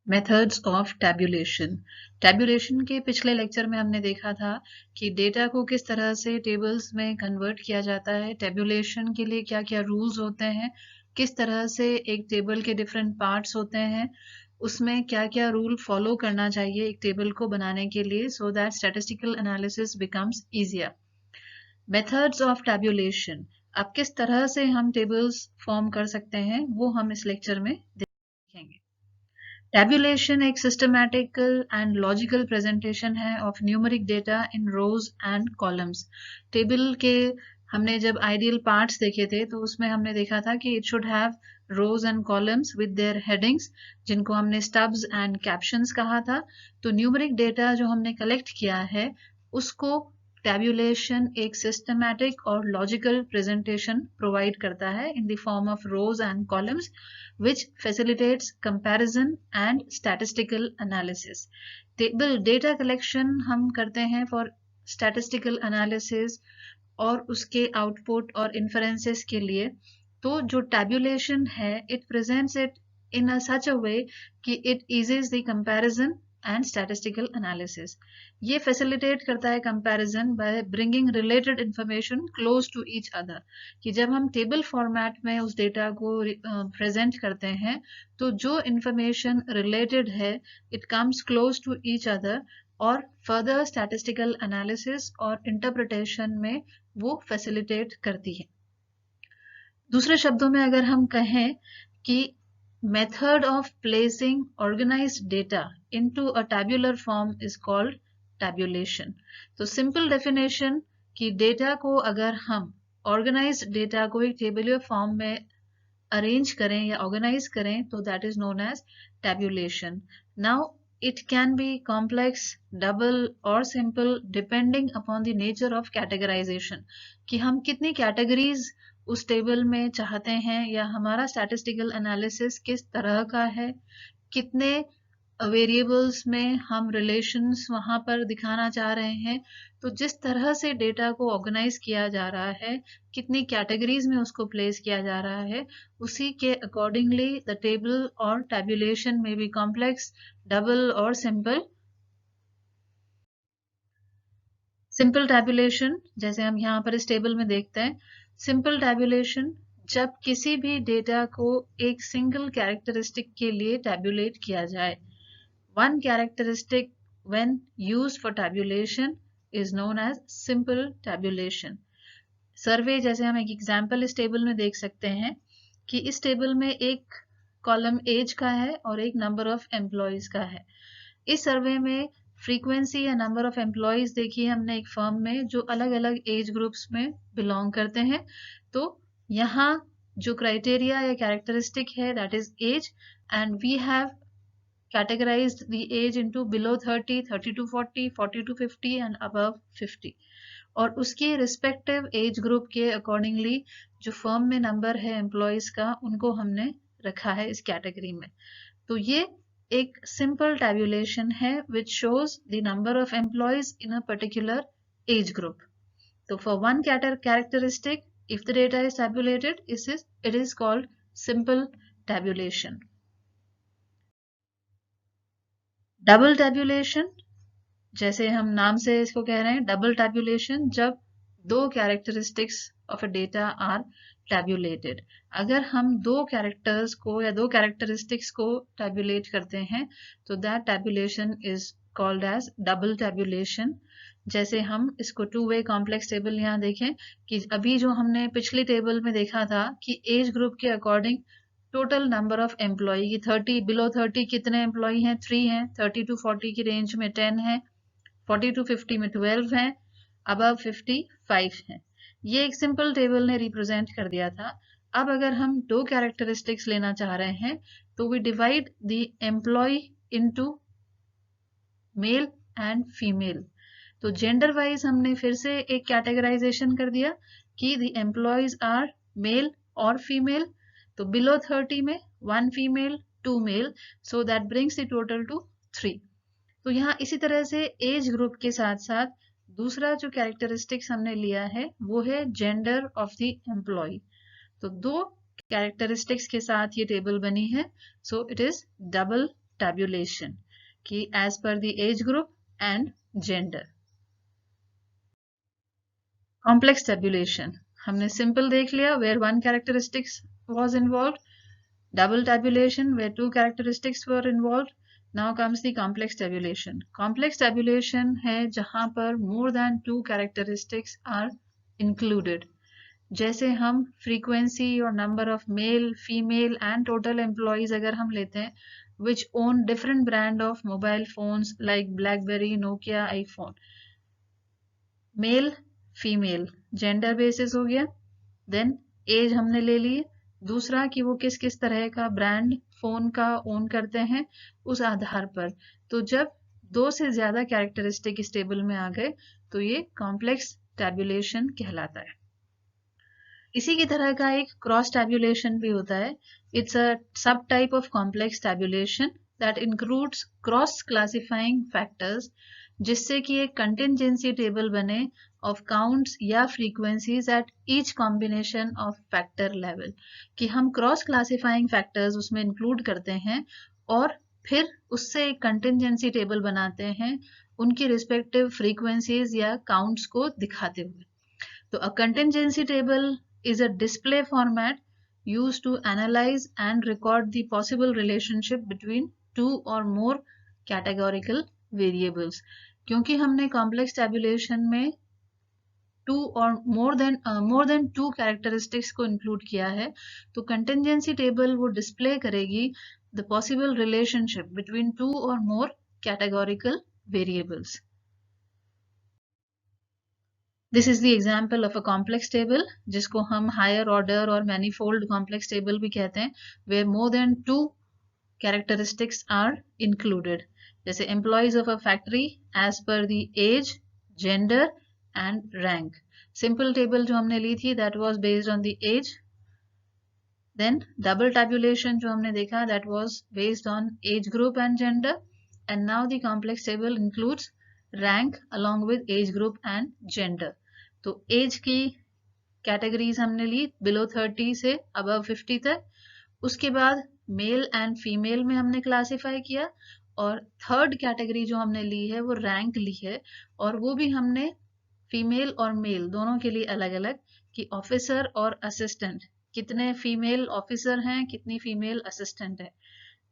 Methods of tabulation. Tabulation के पिछले lecture में हमने देखा था कि डेटा को किस तरह से टेबल्स में कन्वर्ट किया जाता है, टैब्यूलेशन के लिए क्या क्या रूल्स होते हैं, किस तरह से एक टेबल के डिफरेंट पार्ट्स होते हैं, उसमें क्या क्या रूल फॉलो करना चाहिए एक टेबल को बनाने के लिए, so that statistical analysis becomes easier. Methods of tabulation, अब किस तरह से हम टेबल्स फॉर्म कर सकते हैं वो हम इस लेक्चर में देखेंगे। Tabulation एक systematical and logical presentation है of numeric data in rows and columns. Table के हमने जब ideal parts देखे थे तो उसमें हमने देखा था कि it should have rows and columns with their headings, जिनको हमने stubs and captions कहा था। तो numeric data जो हमने collect किया है उसको tabulation एक systematic और logical presentation provide करता है in the form of rows and columns, which facilitates comparison and statistical analysis. Table data collection हम करते हैं for statistical analysis और उसके output और inferences के लिए। तो जो tabulation है it presents it in a such a way कि it eases the comparison and statistical analysis. ये facilitate करता है comparison by bringing related information close to each other, कि जब हम table format में उस data को present करते हैं तो जो information related है it comes close to each other और further statistical analysis और interpretation में वो facilitate करती है। दूसरे शब्दों में अगर हम कहें कि method of placing organized data into a tabular form is called tabulation. तो simple definition कि data को अगर हम organized data को एक tabular form में arrange करें या organize करें तो that is known as tabulation. Now it can be complex, double or simple depending upon the nature of categorization, कि हम कितनी categories उस टेबल में चाहते हैं या हमारा स्टैटिस्टिकल एनालिसिस किस तरह का है, कितने वेरिएबल्स में हम रिलेशंस वहां पर दिखाना चाह रहे हैं। तो जिस तरह से डेटा को ऑर्गेनाइज किया जा रहा है, कितनी कैटेगरीज में उसको प्लेस किया जा रहा है, उसी के अकॉर्डिंगली द टेबल और टैब्यूलेशन में भी कॉम्प्लेक्स, डबल और सिंपल। सिंपल टैब्यूलेशन जैसे हम यहाँ पर इस टेबल में देखते हैं, सिंपल टैब्यूलेशन जब किसी भी डेटा को एक सिंगल कैरेक्टरिस्टिक के लिए टैब्यूलेट किया जाए। One characteristic when used for tabulation is known as simple tabulation. Survey जैसे हम एक एग्जांपल इस टेबल में देख सकते हैं कि इस टेबल में एक कॉलम एज का है और एक नंबर ऑफ एम्प्लॉयज का है। इस सर्वे में फ्रीक्वेंसी या नंबर ऑफ एम्प्लॉयज देखिए हमने एक फर्म में जो अलग अलग एज ग्रुप्स में बिलोंग करते हैं। तो यहाँ जो क्राइटेरिया या कैरेक्टरिस्टिक है that is age, and we have categorized the age into below 30, 30 to 40, 40 to 50 and above 50, और उसके रिस्पेक्टिव एज ग्रुप के अकॉर्डिंगली जो फर्म में नंबर है एम्प्लॉयज का उनको हमने रखा है इस कैटेगरी में। तो ये एक सिंपल टैब्यूलेशन है which shows the number of employees in a particular age group. So for one characteristic, if the data is tabulated, it is called simple tabulation. Double tabulation जैसे हम नाम से इसको कह रहे हैं, डबल टैब्यूलेशन जब दो characteristics of a data are tabulated. अगर हम दो कैरेक्टर्स को या दो कैरेक्टरिस्टिक्स को टैब्यूलेट करते हैं तो that tabulation is called as double tabulation. जैसे हम इसको टू वे कॉम्प्लेक्स टेबल यहाँ देखें कि अभी जो हमने पिछली टेबल में देखा था कि एज ग्रुप के according total number of employ की 30 बिलो 30 कितने एम्प्लॉय हैं, 3 हैं, 30 टू 40 की रेंज में 10 है, 40 टू 50 में 12 हैं, अबव 50 5 हैं। ये एक सिंपल टेबल ने रिप्रेजेंट कर दिया था। अब अगर हम दो कैरेक्टरिस्टिक्स लेना चाह रहे हैं तो we divide the employ into male and female. तो जेंडर वाइज हमने फिर से एक कैटेगराइजेशन कर दिया कि द एम्प्लॉयज आर मेल और फीमेल। तो बिलो 30 में 1 female 2 male, so that brings the total to 3। तो यहाँ इसी तरह से एज ग्रुप के साथ साथ दूसरा जो कैरेक्टरिस्टिक्स हमने लिया है वो है जेंडर ऑफ द एम्प्लॉय। तो दो कैरेक्टरिस्टिक्स के साथ ये टेबल बनी है, so it is double tabulation कि as per the age group and gender. Complex tabulation हमने simple देख लिया where one characteristics was involved. Double tabulation where two characteristics were involved. Now comes the complex tabulation. Complex tabulation है जहां पर more than two characteristics are included. जैसे हम frequency और number of male, female and total employees अगर हम लेते हैं which own different brand of mobile phones like BlackBerry, Nokia, iPhone. Male, female, gender basis हो गया. Then age हमने ले ली. दूसरा कि वो किस किस तरह का ब्रांड फोन का ओन करते हैं उस आधार पर. तो जब दो से ज्यादा कैरेक्टरिस्टिक इस टेबल में आ गए तो ये कॉम्प्लेक्स टैब्यूलेशन कहलाता है. इसी की तरह का एक क्रॉस टैब्यूलेशन भी होता है. It's a sub type of complex tabulation that includes cross classifying factors जिससे कि एक कंटिंजेंसी टेबल बने of counts या frequencies at each combination of factor level कि हम क्रॉस क्लासिफाइंग फैक्टर्स उसमें इंक्लूड करते हैं और फिर उससे एक कंटिंजेंसी टेबल बनाते हैं उनकी रिस्पेक्टिव फ्रीक्वेंसीज या काउंट्स को दिखाते हुए. तो a contingency table is a display format used to analyze and record the possible relationship between two or more categorical variables. क्योंकि हमने complex tabulation में two or more than two characteristics को include किया है तो contingency table वो display करेगी the possible relationship between two or more categorical variables. This is the example of a complex table जिसको हम higher order और manifold complex table भी कहते हैं where more than two characteristics are included. जैसे employees of a factory as per the age, gender and rank. Simple table जो हमने ली थी that was based on the age. Then double tabulation जो हमने देखा that was based on age group and gender. And now the complex table includes rank along with age group and gender. तो as की categories हमने ली below 30 से above 50 तक. उसके बाद मेल एंड फीमेल में हमने क्लासिफाई किया और थर्ड कैटेगरी जो हमने ली है वो रैंक ली है और वो भी हमने फीमेल और मेल दोनों के लिए अलग अलग कि ऑफिसर और असिस्टेंट कितने फीमेल ऑफिसर हैं कितनी फीमेल असिस्टेंट है.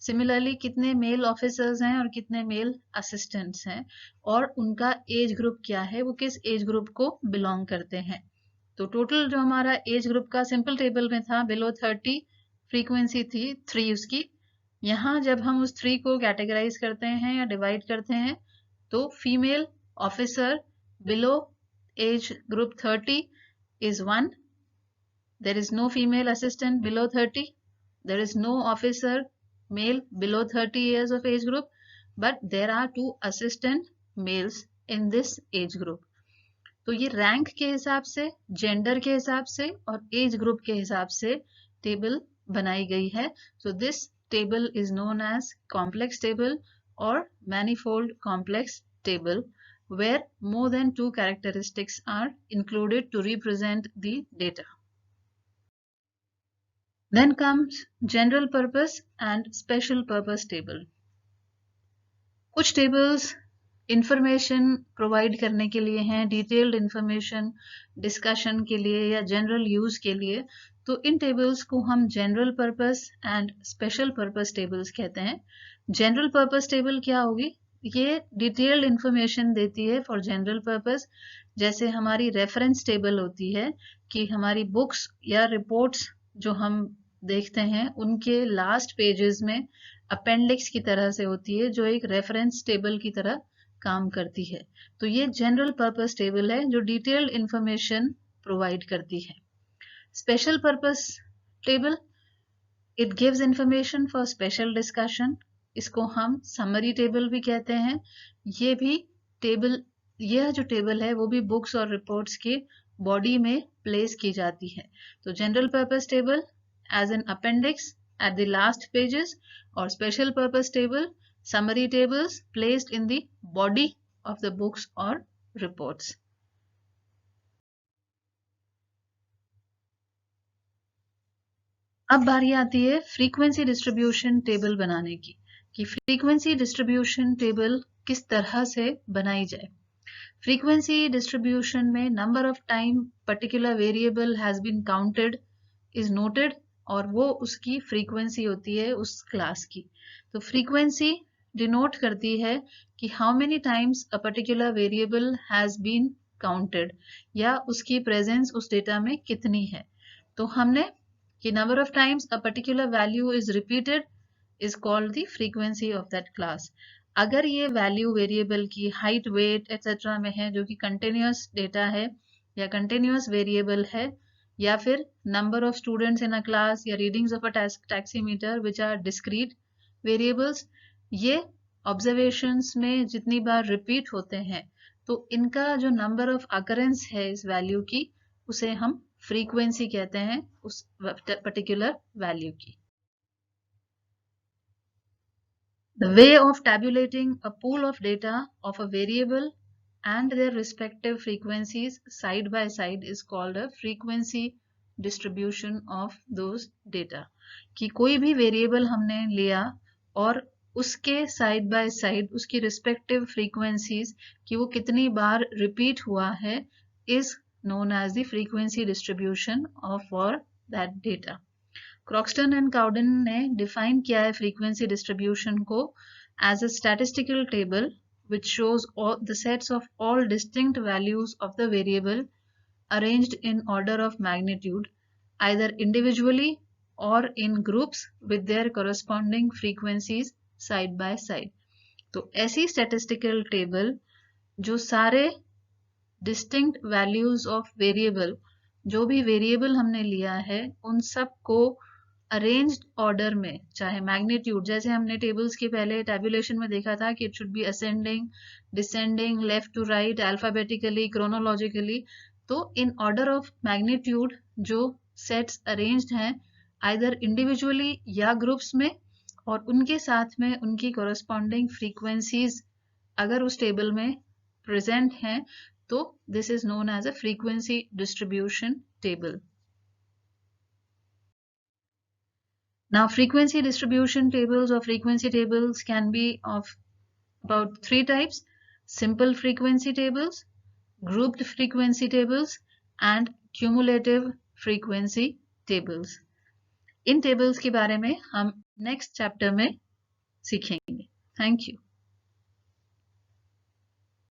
सिमिलरली कितने मेल ऑफिसर्स हैं और कितने मेल असिस्टेंट्स हैं और उनका एज ग्रुप क्या है वो किस एज ग्रुप को बिलोंग करते हैं. तो टोटल जो हमारा एज ग्रुप का सिंपल टेबल में था बिलो 30 फ्रीक्वेंसी थी 3 उसकी. यहाँ जब हम उस 3 को कैटेगराइज करते हैं या डिवाइड करते हैं तो female officer below age group 30 is 1. There is no female assistant below 30. There is no officer male below 30 years of age group, but there are 2 assistant males in this age group. तो ये rank के हिसाब से, gender के हिसाब से और as group के हिसाब से टेबल बनाई गई है. So this table is known as complex table or manifold complex table where more than 2 characteristics are included to represent the data. Then comes general purpose and special purpose table. कुछ tables information provide करने के लिए हैं, detailed information discussion के लिए या general use के लिए. तो इन tables को हम general purpose and special purpose tables कहते हैं. General purpose table क्या होगी? ये detailed information देती है for general purpose. जैसे हमारी reference table होती है कि हमारी books या reports जो हम देखते हैं उनके लास्ट पेजेस में अपेंडिक्स की तरह से होती है जो एक रेफरेंस टेबल की तरह काम करती है. तो ये जनरल पर्पस टेबल है जो डिटेल्ड इंफॉर्मेशन प्रोवाइड करती है. Special purpose table it gives information for special discussion. इसको हम समरी टेबल भी कहते हैं. ये भी टेबल यह जो टेबल है वो भी बुक्स और रिपोर्ट्स के बॉडी में प्लेस की जाती है. तो general purpose table as an appendix at the last pages or special purpose table, summary tables placed in the body of the books or reports. अब बारी आती है फ्रीक्वेंसी डिस्ट्रीब्यूशन टेबल बनाने की. कि फ्रीक्वेंसी डिस्ट्रीब्यूशन टेबल किस तरह से बनाई जाए। फ्रीक्वेंसी डिस्ट्रीब्यूशन में number of time particular variable has been counted is noted और वो उसकी फ्रीक्वेंसी होती है उस क्लास की। तो फ्रीक्वेंसी डिनोट करती है कि how many times a particular variable has been counted या उसकी प्रेजेंस उस डेटा में कितनी है। तो हमने कि number of times a particular value is repeated is called the frequency of that class. अगर ये वैल्यू वेरिएबल की हाइट, वेट एक्सेट्रा में है जो कि कंटिन्यूअस डेटा है या कंटिन्यूअस वेरिएबल है, या फिर number of students in a class या readings of a taximeter which are discrete variables, ये ऑब्जर्वेशंस में जितनी बार रिपीट होते हैं तो इनका जो नंबर ऑफ अकरेंस है इस वैल्यू की उसे हम फ्रीक्वेंसी कहते हैं उस पर्टिकुलर वैल्यू की। The way of tabulating a pool of data of a variable and their respective frequencies side by side is called a frequency distribution of those data। कि कोई भी वेरिएबल हमने लिया और उसके साइड बाय साइड उसकी respective frequencies कि वो कितनी बार रिपीट हुआ है is known as the frequency distribution of for that data. Croxton and Cowden ने डिफाइन किया है फ्रीक्वेंसी डिस्ट्रीब्यूशन को as a statistical table which shows all the sets of all distinct values of the variable arranged in order of magnitude either individually or in groups with their corresponding frequencies side by side। तो ऐसी statistical table जो सारे distinct values of variable, जो भी variable हमने लिया है उन सब को अरेंज्ड ऑर्डर में, चाहे मैग्नीट्यूड, जैसे हमने टेबल्स के पहले टैबुलेशन में देखा था कि it should be ascending, descending, left to right, alphabetically, chronologically, तो इन ऑर्डर ऑफ मैग्नीट्यूड जो सेट्स अरेंज्ड हैं आइदर इंडिविजुअली या ग्रुप्स में और उनके साथ में उनकी कॉरेस्पॉन्डिंग फ्रीक्वेंसीज अगर उस टेबल में प्रेजेंट हैं तो this is known as a frequency distribution table. Now, frequency distribution tables or frequency tables can be of about 3 types: simple frequency tables, grouped frequency tables, and cumulative frequency tables. In tables के बारे में हम next chapter में सीखेंगे। Thank you.